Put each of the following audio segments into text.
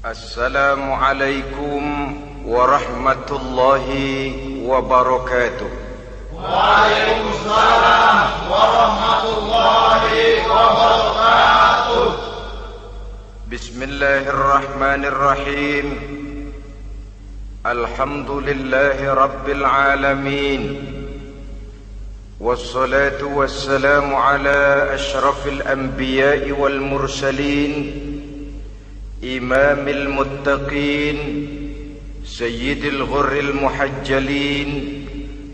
Assalamualaikum warahmatullahi wabarakatuh. Waalaikumsalam warahmatullahi wabarakatuh. Bismillahirrahmanirrahim. Alhamdulillahi rabbil alamin. Wassalatu wassalamu ala ashrafil anbiya'i wal mursalin, imamil muttaqin, sayyidil ghurril muhajjalin,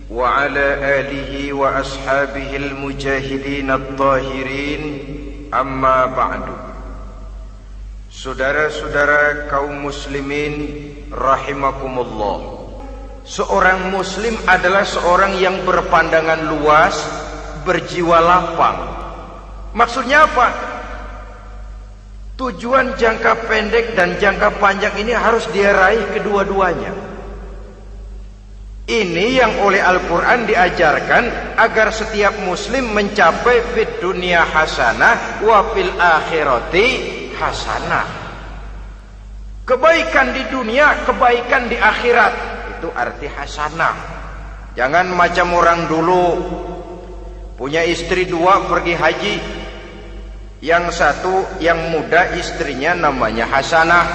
wa ala alihi wa ashabihil mujahidin at-tahirin, amma ba'du. Saudara-saudara kaum muslimin rahimakumullah, seorang muslim adalah seorang yang berpandangan luas, berjiwa lapang. Maksudnya apa? Tujuan jangka pendek dan jangka panjang ini harus dia raih kedua-duanya. Ini yang oleh Al-Quran diajarkan agar setiap muslim mencapai fid dunya hasanah wa fil akhirati hasanah. Kebaikan di dunia, kebaikan di akhirat, itu arti hasanah. Jangan macam orang dulu, punya istri dua pergi haji. Yang satu yang muda istrinya namanya Hasanah,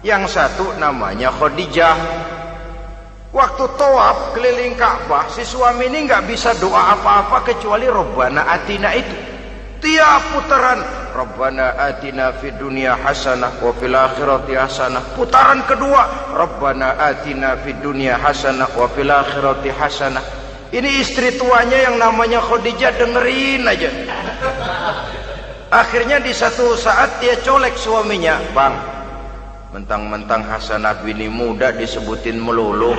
yang satu namanya Khadijah. Waktu tawaf keliling Ka'bah, si suami ini nggak bisa doa apa-apa kecuali Rabbana Atina itu. Tiap putaran Rabbana Atina fid dunya hasanah wa fil akhirati hasanah. Putaran kedua Rabbana Atina fid dunya hasanah wa fil akhirati hasanah. Ini istri tuanya yang namanya Khadijah dengerin aja. Akhirnya di satu saat dia colek suaminya, "Bang, mentang-mentang Hasanah bini muda disebutin melulu.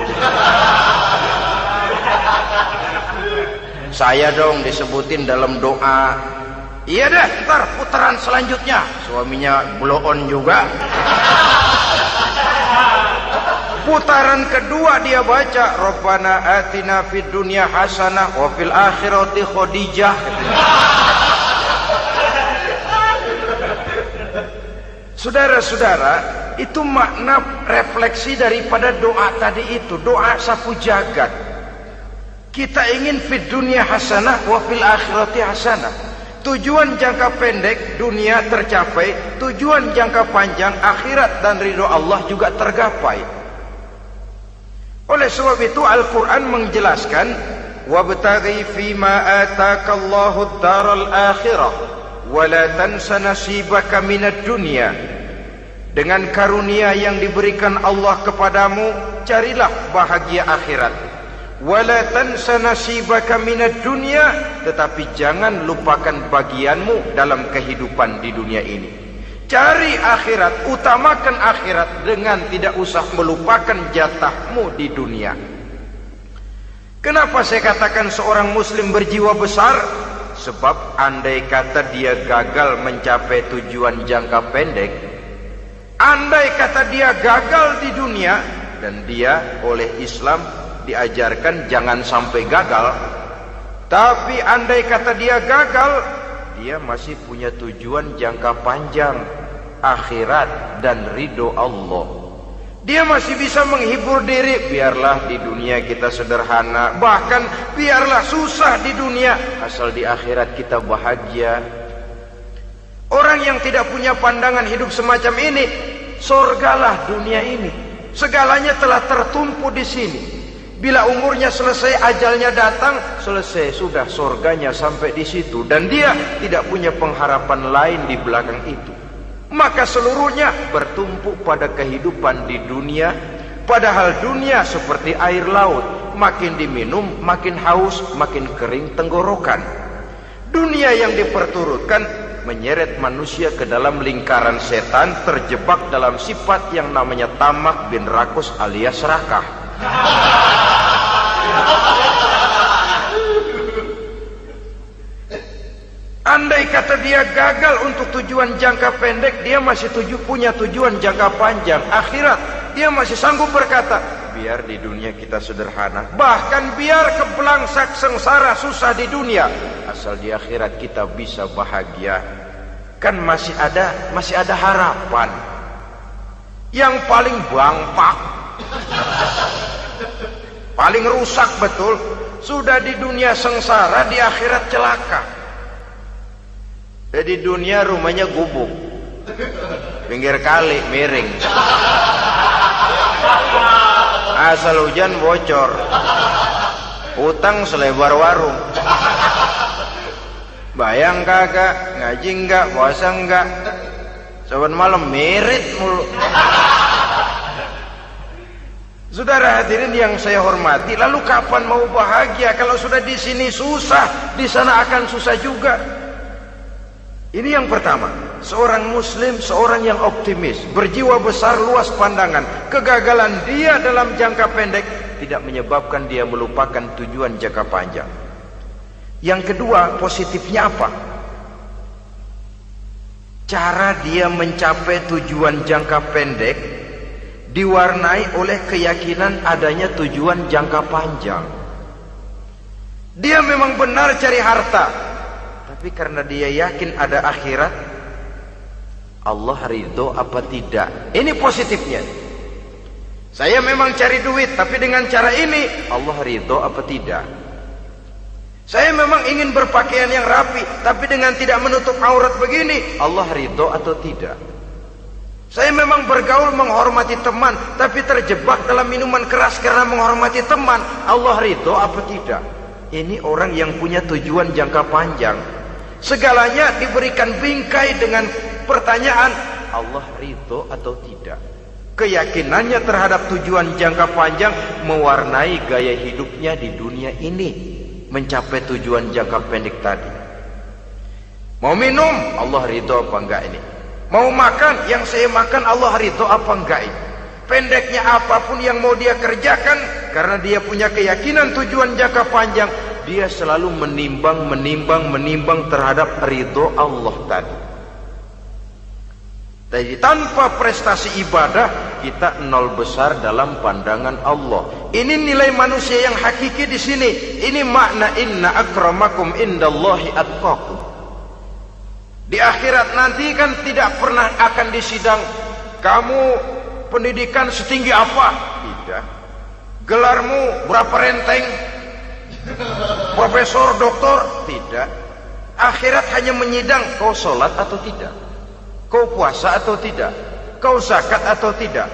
Saya dong disebutin dalam doa." "Iya deh, ntar putaran selanjutnya." Suaminya blow on juga. Putaran kedua dia baca Rabbana Atina fid dunya hasanah wa fil akhirati Khadijah. Saudara-saudara, itu makna refleksi daripada doa tadi itu, doa sapu jagat. Kita ingin fid dunya hasanah wa fil akhirati hasanah. Tujuan jangka pendek dunia tercapai, tujuan jangka panjang akhirat dan ridho Allah juga tergapai. Oleh sebab itu Al-Quran menjelaskan, wabtaghi fima atakallahu ad-daral akhirah wala tansa nasibaka minad dunya. Dengan karunia yang diberikan Allah kepadamu, carilah bahagia akhirat. Wala tansa nasibaka minad dunya, tetapi jangan lupakan bagianmu dalam kehidupan di dunia ini. Cari akhirat, utamakan akhirat dengan tidak usah melupakan jatahmu di dunia. Kenapa saya katakan seorang muslim berjiwa besar? Sebab andai kata dia gagal mencapai tujuan jangka pendek, andai kata dia gagal di dunia, dan dia oleh Islam diajarkan jangan sampai gagal, tapi andai kata dia gagal, dia masih punya tujuan jangka panjang, akhirat dan ridho Allah. Dia masih bisa menghibur diri, biarlah di dunia kita sederhana, bahkan biarlah susah di dunia, asal di akhirat kita bahagia. Orang yang tidak punya pandangan hidup semacam ini, surgalah dunia ini, segalanya telah tertumpu di sini. Bila umurnya selesai, ajalnya datang, selesai sudah surganya sampai di situ, dan dia tidak punya pengharapan lain di belakang itu. Maka seluruhnya bertumpu pada kehidupan di dunia. Padahal dunia seperti air laut, makin diminum makin haus, makin kering tenggorokan. Dunia yang diperturutkan menyeret manusia ke dalam lingkaran setan, terjebak dalam sifat yang namanya tamak bin rakus alias serakah. Andai kata dia gagal untuk tujuan jangka pendek, dia masih punya tujuan jangka panjang, akhirat. Dia masih sanggup berkata, biar di dunia kita sederhana, bahkan biar kebelangsak sengsara susah di dunia, asal di akhirat kita bisa bahagia. Kan masih ada harapan. yang paling bangpak, paling rusak betul. Sudah di dunia sengsara, di akhirat celaka. Jadi dunia rumahnya gubuk, pinggir kali miring, asal hujan bocor, utang selebar warung. Bayang kagak, ngaji enggak, puasa enggak, saban malam merit mulu. Saudara hadirin yang saya hormati, lalu kapan mau bahagia kalau sudah di sini susah, di sana akan susah juga. Ini yang pertama, seorang muslim, seorang yang optimis, berjiwa besar, luas pandangan. Kegagalan dia dalam jangka pendek tidak menyebabkan dia melupakan tujuan jangka panjang. Yang kedua, positifnya apa? Cara dia mencapai tujuan jangka pendek diwarnai oleh keyakinan adanya tujuan jangka panjang. Dia memang benar cari harta, tapi karena dia yakin ada akhirat, Allah ridho apa tidak? Ini positifnya. Saya memang cari duit, tapi dengan cara ini Allah ridho apa tidak? Saya memang ingin berpakaian yang rapi, tapi dengan tidak menutup aurat begini, Allah ridho atau tidak? Saya memang bergaul menghormati teman, tapi terjebak dalam minuman keras karena menghormati teman, Allah ridho apa tidak? Ini orang yang punya tujuan jangka panjang. Segalanya diberikan bingkai dengan pertanyaan, Allah ridho atau tidak? Keyakinannya terhadap tujuan jangka panjang mewarnai gaya hidupnya di dunia ini, mencapai tujuan jangka pendek tadi. Mau minum, Allah ridho apa enggak ini? Mau makan, yang saya makan Allah ridho apa enggak ini? Pendeknya apapun yang mau dia kerjakan, karena dia punya keyakinan tujuan jangka panjang, dia selalu menimbang terhadap ridho Allah tadi. Jadi tanpa prestasi ibadah, kita nol besar dalam pandangan Allah. Ini nilai manusia yang hakiki di sini. Ini makna inna akramakum indallahi atqakum. Di akhirat nanti kan tidak pernah akan disidang, kamu pendidikan setinggi apa? Tidak. Gelarmu berapa renteng? Profesor, doktor? Tidak. Akhirat hanya menyidang, kau sholat atau tidak? Kau puasa atau tidak? Kau zakat atau tidak?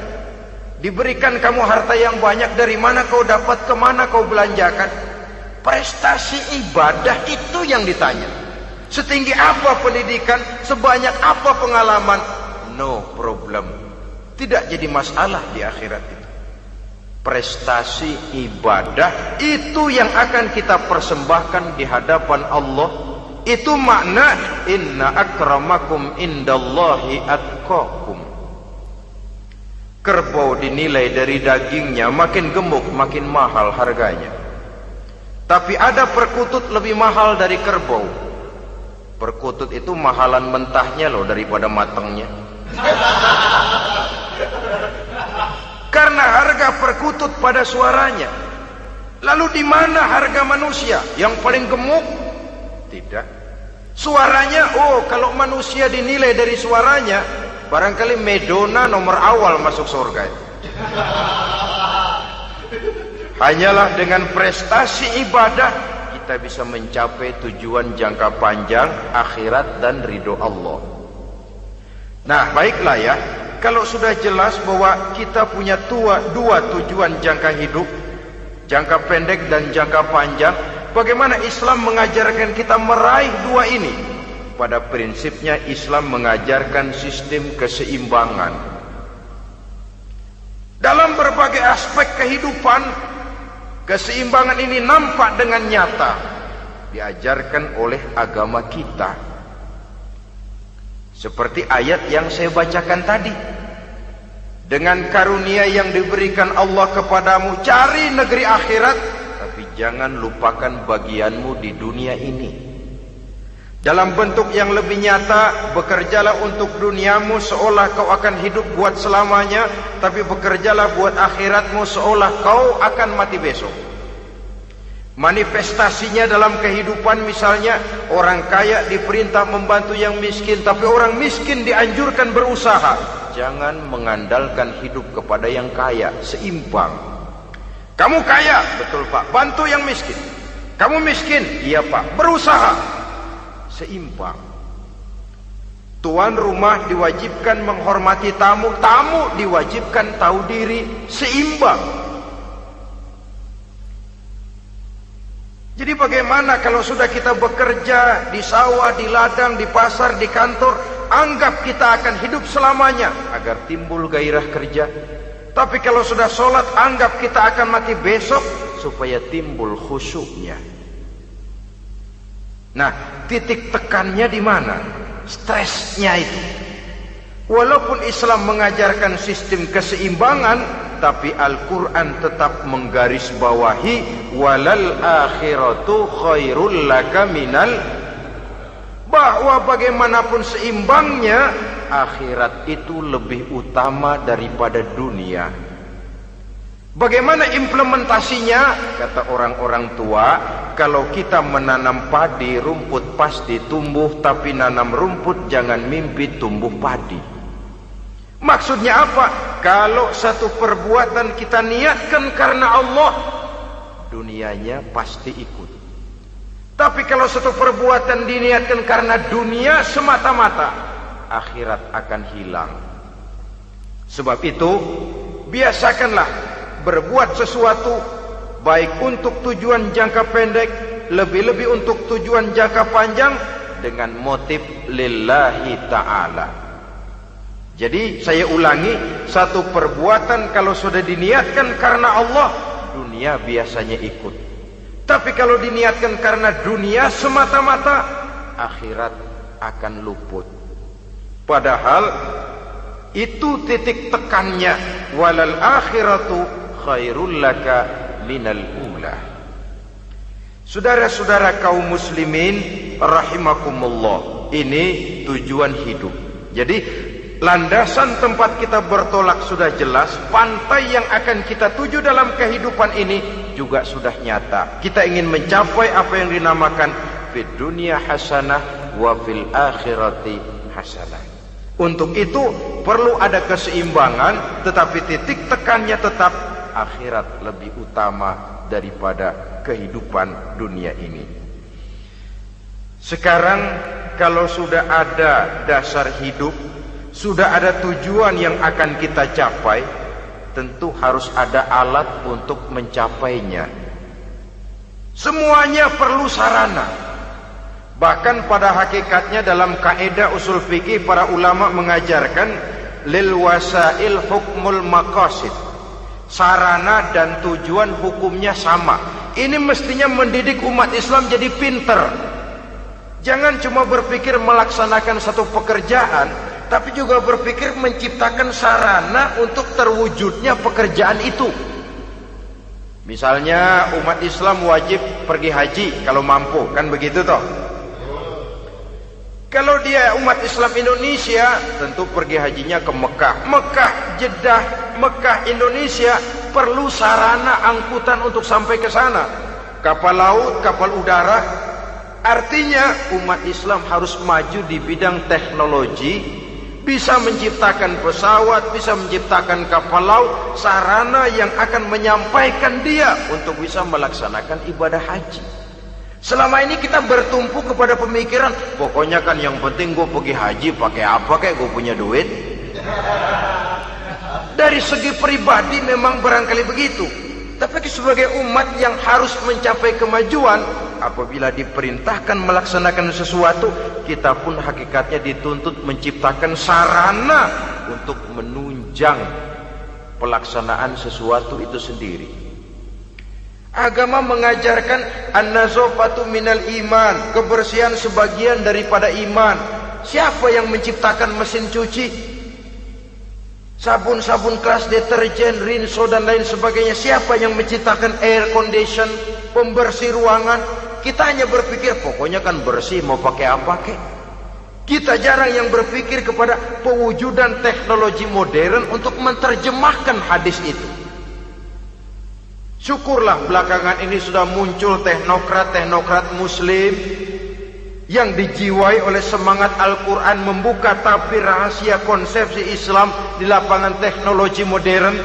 Diberikan kamu harta yang banyak, dari mana kau dapat, kemana kau belanjakan? Prestasi ibadah itu yang ditanya. Setinggi apa pendidikan, sebanyak apa pengalaman, no problem. Tidak jadi masalah di akhirat itu. Prestasi ibadah itu yang akan kita persembahkan di hadapan Allah. Itu makna inna akramakum indallahi atqakum. Kerbau dinilai dari dagingnya, makin gemuk makin mahal harganya. Tapi ada perkutut lebih mahal dari kerbau. Perkutut itu mahalan mentahnya loh daripada matangnya. Karena harga perkutut pada suaranya. Lalu di mana harga manusia yang paling gemuk? Tidak. Suaranya, oh kalau manusia dinilai dari suaranya, barangkali Madonna nomor awal masuk surga. Hanyalah dengan prestasi ibadah kita bisa mencapai tujuan jangka panjang, akhirat dan ridho Allah. Nah, baiklah ya, kalau sudah jelas bahwa kita punya dua tujuan jangka hidup, jangka pendek dan jangka panjang, bagaimana Islam mengajarkan kita meraih dua ini? Pada prinsipnya Islam mengajarkan sistem keseimbangan. Dalam berbagai aspek kehidupan, keseimbangan ini nampak dengan nyata diajarkan oleh agama kita. Seperti ayat yang saya bacakan tadi. Dengan karunia yang diberikan Allah kepadamu, cari negeri akhirat, tapi jangan lupakan bagianmu di dunia ini. Dalam bentuk yang lebih nyata, bekerjalah untuk duniamu seolah kau akan hidup buat selamanya, tapi bekerjalah buat akhiratmu seolah kau akan mati besok. Manifestasinya dalam kehidupan, misalnya orang kaya diperintah membantu yang miskin, tapi orang miskin dianjurkan berusaha. jangan mengandalkan hidup kepada yang kaya, seimbang. Kamu kaya, betul Pak, bantu yang miskin. Kamu miskin, iya Pak, berusaha, seimbang. Tuan rumah diwajibkan menghormati tamu, tamu diwajibkan tahu diri, seimbang. Jadi bagaimana kalau sudah kita bekerja di sawah, di ladang, di pasar, di kantor, anggap kita akan hidup selamanya agar timbul gairah kerja. Tapi kalau sudah sholat, anggap kita akan mati besok supaya timbul khusyuknya. Nah, titik tekannya di mana? Stresnya itu. Walaupun Islam mengajarkan sistem keseimbangan, tapi Al-Quran tetap menggarisbawahi walal akhiratu khairul laka minal, bahwa bagaimanapun seimbangnya, akhirat itu lebih utama daripada dunia. Bagaimana implementasinya? Kata orang-orang tua, kalau kita menanam padi, rumput pasti tumbuh, tapi nanam rumput jangan mimpi tumbuh padi. Maksudnya apa? Kalau satu perbuatan kita niatkan karena Allah, dunianya pasti ikut. Tapi kalau satu perbuatan diniatkan karena dunia semata-mata, akhirat akan hilang. Sebab itu, biasakanlah berbuat sesuatu baik untuk tujuan jangka pendek, lebih-lebih untuk tujuan jangka panjang, dengan motif lillahi ta'ala. Jadi saya ulangi, satu perbuatan kalau sudah diniatkan karena Allah, dunia biasanya ikut. Tapi kalau diniatkan karena dunia semata-mata, akhirat akan luput. Padahal itu titik tekannya, walal akhiratu khairul laka minal ula. Saudara-saudara kaum muslimin rahimakumullah, ini tujuan hidup. Jadi landasan tempat kita bertolak sudah jelas, pantai yang akan kita tuju dalam kehidupan ini juga sudah nyata. Kita ingin mencapai apa yang dinamakan fid dunya hasanah wa fil akhirati hasanah. Untuk itu perlu ada keseimbangan, tetapi titik tekannya tetap akhirat lebih utama daripada kehidupan dunia ini. Sekarang kalau sudah ada dasar hidup, sudah ada tujuan yang akan kita capai, tentu harus ada alat untuk mencapainya. Semuanya perlu sarana. Bahkan pada hakikatnya dalam kaidah usul fikih para ulama mengajarkan lil wasail hukmul maqasid. Sarana dan tujuan hukumnya sama. Ini mestinya mendidik umat Islam jadi pinter. Jangan cuma berpikir melaksanakan satu pekerjaan, tapi juga berpikir menciptakan sarana untuk terwujudnya pekerjaan itu. Misalnya umat Islam wajib pergi haji kalau mampu, kan begitu toh? Kalau dia umat Islam Indonesia, tentu pergi hajinya ke Mekah. Mekah, Jeddah, Mekah, Indonesia perlu sarana angkutan untuk sampai ke sana. Kapal laut, kapal udara. Artinya umat Islam harus maju di bidang teknologi, bisa menciptakan pesawat, bisa menciptakan kapal laut, sarana yang akan menyampaikan dia untuk bisa melaksanakan ibadah haji. Selama ini kita bertumpu kepada pemikiran, pokoknya kan yang penting gue pergi haji pakai apa kayak gue punya duit. Dari segi pribadi memang barangkali begitu. Tapi sebagai umat yang harus mencapai kemajuan, apabila diperintahkan melaksanakan sesuatu, kita pun hakikatnya dituntut menciptakan sarana untuk menunjang pelaksanaan sesuatu itu sendiri. Agama mengajarkan an-nazafatu minal iman, kebersihan sebagian daripada iman. Siapa yang menciptakan mesin cuci, sabun-sabun keras, deterjen, rinso dan lain sebagainya? Siapa yang menciptakan air condition, pembersih ruangan? Kita hanya berpikir pokoknya kan bersih, mau pakai apa kek. Kita jarang yang berpikir kepada pewujudan teknologi modern untuk menerjemahkan hadis itu. Syukurlah belakangan ini sudah muncul teknokrat-teknokrat muslim yang dijiwai oleh semangat Al-Quran membuka tabir rahasia konsepsi Islam di lapangan teknologi modern,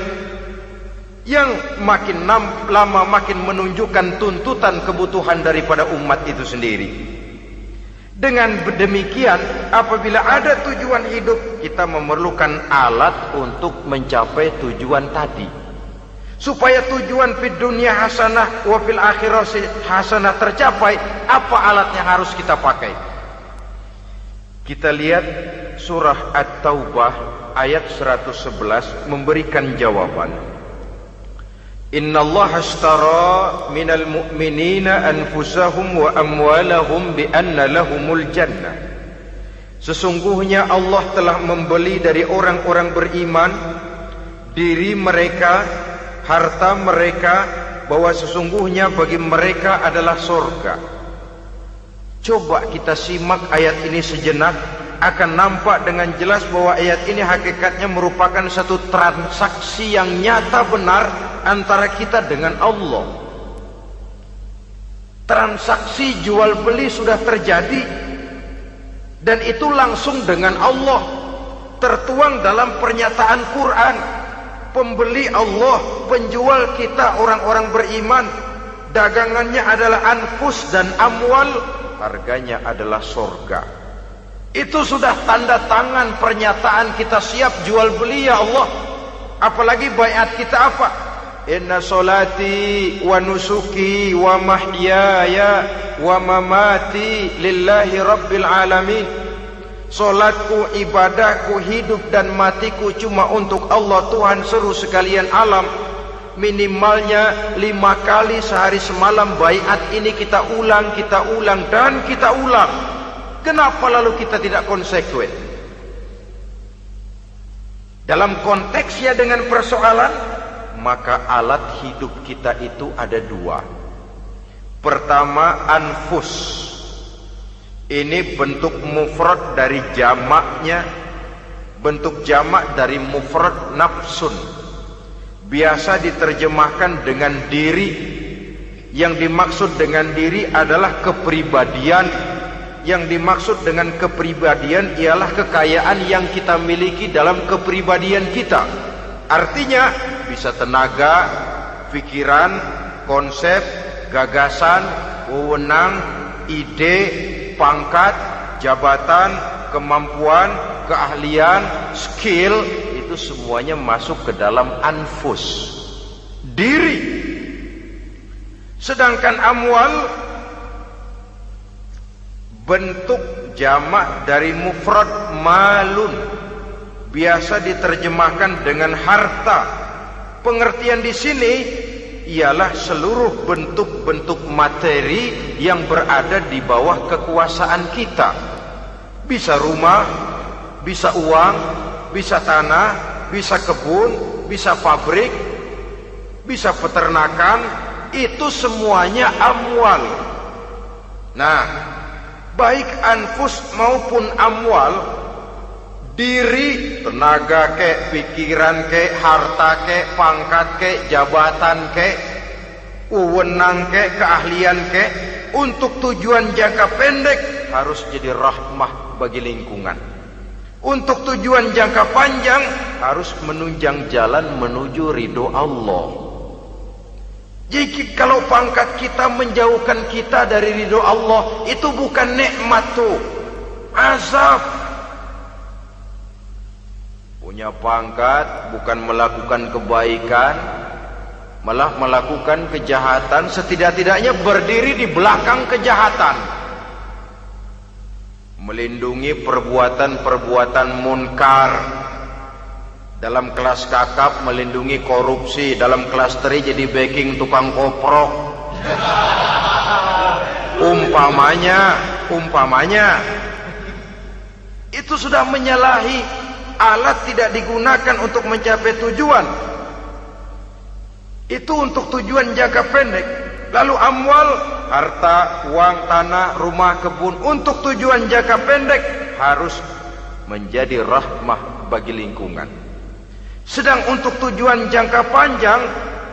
yang makin lama makin menunjukkan tuntutan kebutuhan daripada umat itu sendiri. Dengan demikian, apabila ada tujuan hidup, kita memerlukan alat untuk mencapai tujuan tadi. Supaya tujuan fid dunya hasanah wa fil akhirati hasanah tercapai, apa alat yang harus kita pakai? Kita lihat surah At-Taubah ayat 111 memberikan jawaban. Innallaha ashtara minal mu'minina anfusahum wa amwalahum bi anna lahumul jannah. Sesungguhnya Allah telah membeli dari orang-orang beriman diri mereka, harta mereka, bahwa sesungguhnya bagi mereka adalah surga. Coba kita simak ayat ini sejenak, akan nampak dengan jelas bahwa ayat ini hakikatnya merupakan satu transaksi yang nyata benar antara kita dengan Allah. Transaksi jual beli sudah terjadi, dan itu langsung dengan Allah, tertuang dalam pernyataan Quran. Pembeli Allah, penjual kita orang-orang beriman, dagangannya adalah anfus dan amwal, harganya adalah surga. Itu sudah tanda tangan pernyataan kita siap jual beli ya Allah. Apalagi baiat kita apa? Inna solati wa nusuki wa mahyaya wa mamati lillahi rabbil alamin. Solatku, ibadahku, hidup dan matiku cuma untuk Allah Tuhan seluruh sekalian alam. Minimalnya 5 kali sehari semalam baiat ini kita ulang dan kita ulang. Kenapa lalu kita tidak konsekuen? Dalam konteksnya dengan persoalan, maka alat hidup kita itu ada 2. Pertama, anfus. Ini bentuk mufrad dari jamaknya, bentuk jamak dari mufrad nafsun. Biasa diterjemahkan dengan diri. Yang dimaksud dengan diri adalah kepribadian. Yang dimaksud dengan kepribadian ialah kekayaan yang kita miliki dalam kepribadian kita. Artinya bisa tenaga, pikiran, konsep, gagasan, wewenang, ide, pangkat, jabatan, kemampuan, keahlian, skill, itu semuanya masuk ke dalam anfus, diri. Sedangkan amwal bentuk jamak dari mufrad malun, biasa diterjemahkan dengan harta. Pengertian di sini ialah seluruh bentuk-bentuk materi yang berada di bawah kekuasaan kita. Bisa rumah, bisa uang, bisa tanah, bisa kebun, bisa pabrik, bisa peternakan, itu semuanya amwal. Nah, baik anfus maupun amwal, diri, tenaga kek, pikiran kek, harta kek, pangkat kek, jabatan kek, wewenang kek, keahlian kek, untuk tujuan jangka pendek harus jadi rahmah bagi lingkungan. Untuk tujuan jangka panjang harus menunjang jalan menuju ridho Allah. Jadi kalau pangkat kita menjauhkan kita dari ridho Allah, itu bukan nikmat tuh, azab. Punya pangkat bukan melakukan kebaikan, malah melakukan kejahatan, setidak-tidaknya berdiri di belakang kejahatan, melindungi perbuatan-perbuatan munkar. Dalam kelas kakap melindungi korupsi, dalam kelas teri jadi backing tukang koprok. Umpamanya itu sudah menyalahi. Alat tidak digunakan untuk mencapai tujuan, itu untuk tujuan jangka pendek. Lalu amwal, harta, uang, tanah, rumah, kebun, untuk tujuan jangka pendek harus menjadi rahmah bagi lingkungan. Sedang untuk tujuan jangka panjang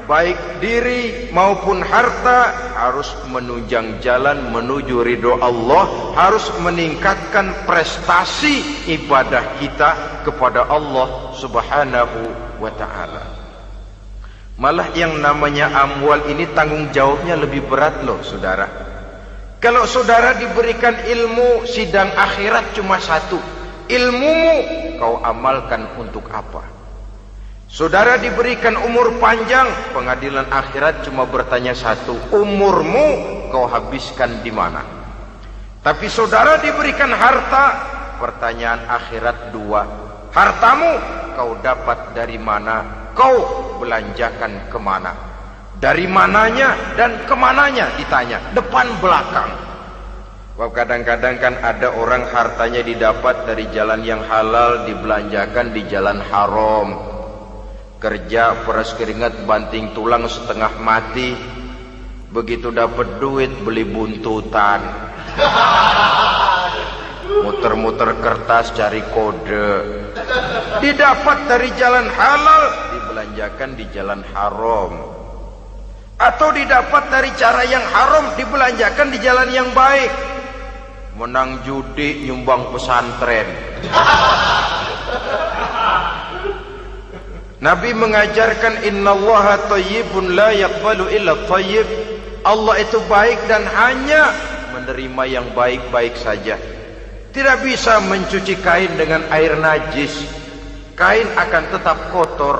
baik diri maupun harta, harus menunjang jalan menuju ridho Allah, harus meningkatkan prestasi ibadah kita kepada Allah Subhanahu wa ta'ala. Malah yang namanya amwal ini tanggung jawabnya lebih berat loh saudara. Kalau saudara diberikan ilmu, sidang akhirat cuma satu, ilmumu kau amalkan untuk apa? Saudara diberikan umur panjang, pengadilan akhirat cuma bertanya satu, umurmu kau habiskan di mana? Tapi saudara diberikan harta, pertanyaan akhirat dua, hartamu kau dapat dari mana? Kau belanjakan kemana? Dari mananya dan kemananya ditanya, depan belakang. Wah, kadang-kadang kan ada orang hartanya didapat dari jalan yang halal, dibelanjakan di jalan haram. Kerja peras keringat banting tulang setengah mati, begitu dapat duit beli buntutan, muter-muter kertas cari kode. Didapat dari jalan halal, dibelanjakan di jalan haram. Atau didapat dari cara yang haram, dibelanjakan di jalan yang baik. Menang judi, nyumbang pesantren. Nabi mengajarkan innallaha thayyibun la yaqbalu illa thayyib. Allah itu baik dan hanya menerima yang baik-baik saja. Tidak bisa mencuci kain dengan air najis. Kain akan tetap kotor.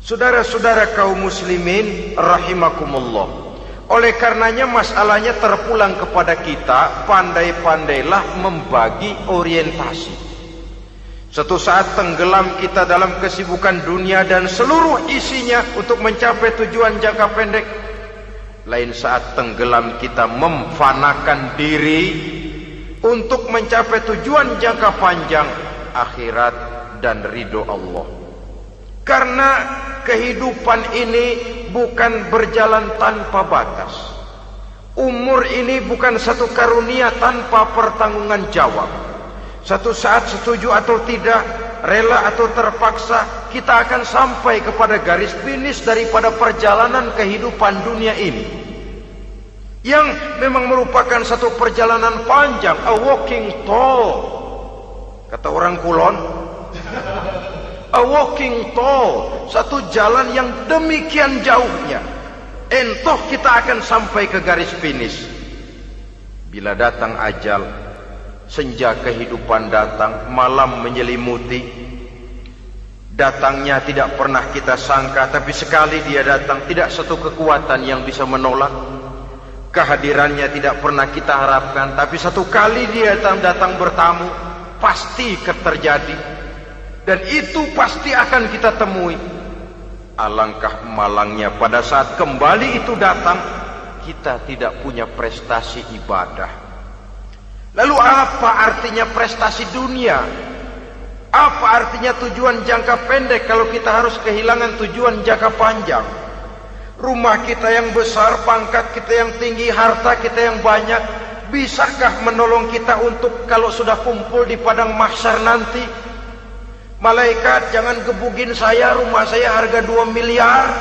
Saudara-saudara kaum muslimin rahimakumullah. Oleh karenanya masalahnya terpulang kepada kita, pandai-pandailah membagi orientasi. Suatu saat tenggelam kita dalam kesibukan dunia dan seluruh isinya untuk mencapai tujuan jangka pendek. Lain saat tenggelam kita memfanakan diri untuk mencapai tujuan jangka panjang, akhirat dan ridho Allah. Karena kehidupan ini bukan berjalan tanpa batas. Umur ini bukan satu karunia tanpa pertanggungan jawab. Satu saat setuju atau tidak, rela atau terpaksa, kita akan sampai kepada garis finish daripada perjalanan kehidupan dunia ini, yang memang merupakan satu perjalanan panjang, a walking tall. Kata orang Kulon, a walking tall, satu jalan yang demikian jauhnya. Entoh kita akan sampai ke garis finish. Bila datang ajal, senja kehidupan datang, malam menyelimuti. Datangnya tidak pernah kita sangka, tapi sekali dia datang, tidak satu kekuatan yang bisa menolak. Kehadirannya tidak pernah kita harapkan, tapi satu kali dia datang bertamu, pasti terjadi. Dan itu pasti akan kita temui. Alangkah malangnya pada saat kembali itu datang, kita tidak punya prestasi ibadah. Lalu apa artinya prestasi dunia? Apa artinya tujuan jangka pendek kalau kita harus kehilangan tujuan jangka panjang? Rumah kita yang besar, pangkat kita yang tinggi, harta kita yang banyak, bisakah menolong kita untuk kalau sudah kumpul di padang mahsyar nanti? Malaikat, jangan gebugin saya, rumah saya harga 2 miliar.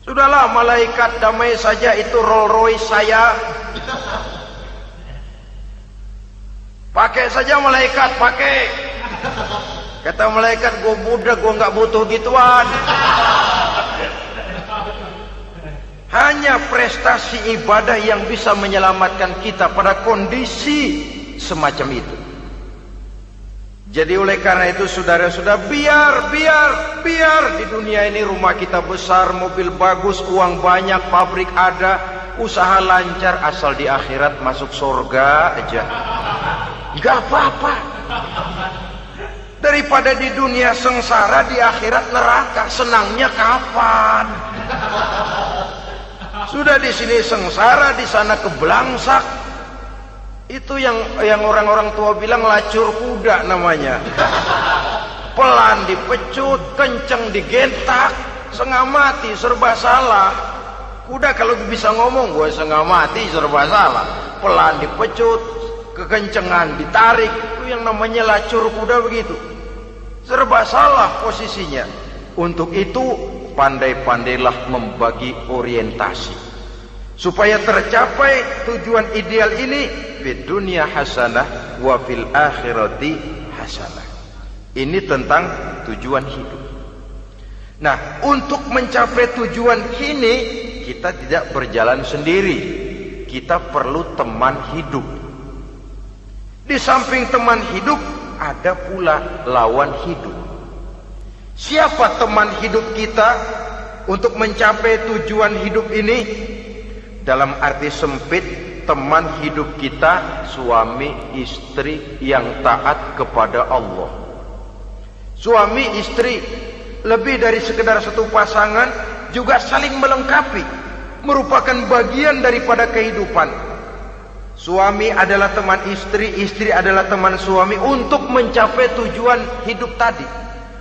Sudahlah malaikat, damai saja, itu Rolls Royce saya. Pakai saja malaikat, pakai. Kata malaikat, gue budak, gue nggak butuh gituan. Hanya prestasi ibadah yang bisa menyelamatkan kita pada kondisi semacam itu. Jadi oleh karena itu saudara-saudara, biar di dunia ini rumah kita besar, mobil bagus, uang banyak, pabrik ada, usaha lancar, asal di akhirat masuk surga aja. Gak apa-apa. Daripada di dunia sengsara, di akhirat neraka, senangnya kapan? Sudah di sini sengsara, di sana kebelangsak. Itu yang orang-orang tua bilang lacur kuda namanya. Pelan dipecut, kenceng digentak, setengah mati, serba salah. Kuda kalau bisa ngomong, gue setengah mati, serba salah. Pelan dipecut, kekencengan, ditarik. Itu yang namanya lacur kuda begitu. Serba salah posisinya. Untuk itu pandai-pandailah membagi orientasi supaya tercapai tujuan ideal ini, fid dunya hasanah wa fil akhirati hasanah. Ini tentang tujuan hidup. Nah, untuk mencapai tujuan ini kita tidak berjalan sendiri. Kita perlu teman hidup. Di samping teman hidup ada pula lawan hidup. Siapa teman hidup kita untuk mencapai tujuan hidup ini? Dalam arti sempit, teman hidup kita suami istri yang taat kepada Allah. Suami istri lebih dari sekedar satu pasangan, juga saling melengkapi, merupakan bagian daripada kehidupan. Suami adalah teman istri, istri adalah teman suami untuk mencapai tujuan hidup tadi.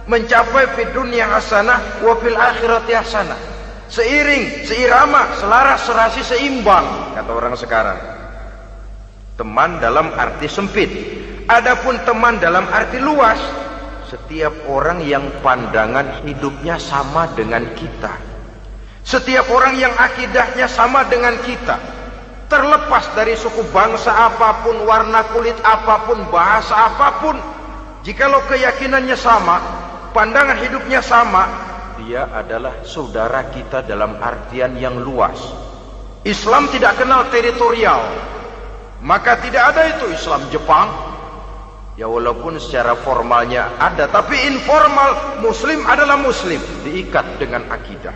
Mencapai fid dunya hasanah wa fil akhirati hasanah. Seiring, seirama, selaras, serasi, seimbang, kata orang sekarang. Teman dalam arti sempit. Adapun teman dalam arti luas, setiap orang yang pandangan hidupnya sama dengan kita. Setiap orang yang akidahnya sama dengan kita. Terlepas dari suku bangsa apapun, warna kulit apapun, bahasa apapun, jikalau keyakinannya sama, pandangan hidupnya sama, dia adalah saudara kita dalam artian yang luas. Islam tidak kenal teritorial, maka tidak ada itu Islam Jepang. Ya walaupun secara formalnya ada, tapi informal Muslim adalah Muslim, diikat dengan akidah.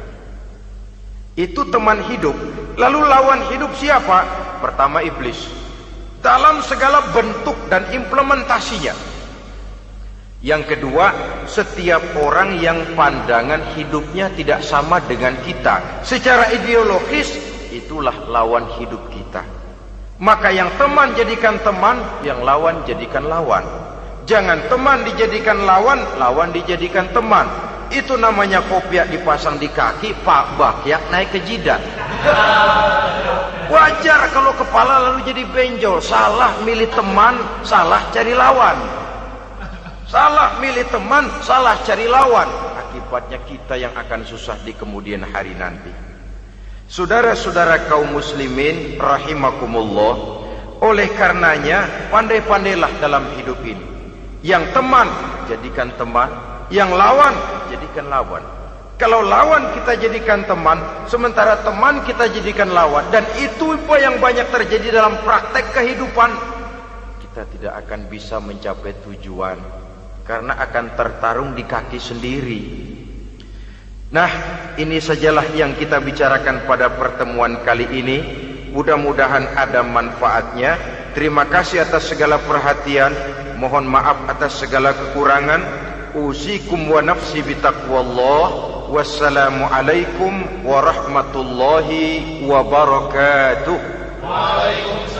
Itu teman hidup. Lalu lawan hidup siapa? Pertama iblis, dalam segala bentuk dan implementasinya. Yang kedua, setiap orang yang pandangan hidupnya tidak sama dengan kita secara ideologis, itulah lawan hidup kita. Maka yang teman jadikan teman, yang lawan jadikan lawan. Jangan teman dijadikan lawan, lawan dijadikan teman. Itu namanya kopiah dipasang di kaki, pak bakyak naik ke jidat. Wajar kalau kepala lalu jadi benjol. Salah milih teman, salah cari lawan. Salah milih teman, salah cari lawan. Akibatnya kita yang akan susah di kemudian hari nanti. Saudara-saudara kaum muslimin rahimakumullah, oleh karenanya pandai-pandailah dalam hidup ini. Yang teman jadikan teman, yang lawan jadikan lawan. Kalau lawan kita jadikan teman, sementara teman kita jadikan lawan, dan itu yang banyak terjadi dalam praktek kehidupan, kita tidak akan bisa mencapai tujuan karena akan tertarung di kaki sendiri. Nah, ini sajalah yang kita bicarakan pada pertemuan kali ini. Mudah-mudahan ada manfaatnya. Terima kasih atas segala perhatian. Mohon maaf atas segala kekurangan. Usikum wa nafsi bitaqwallah. Wassalamualaikum warahmatullahi wabarakatuh. Waalaikumsalam.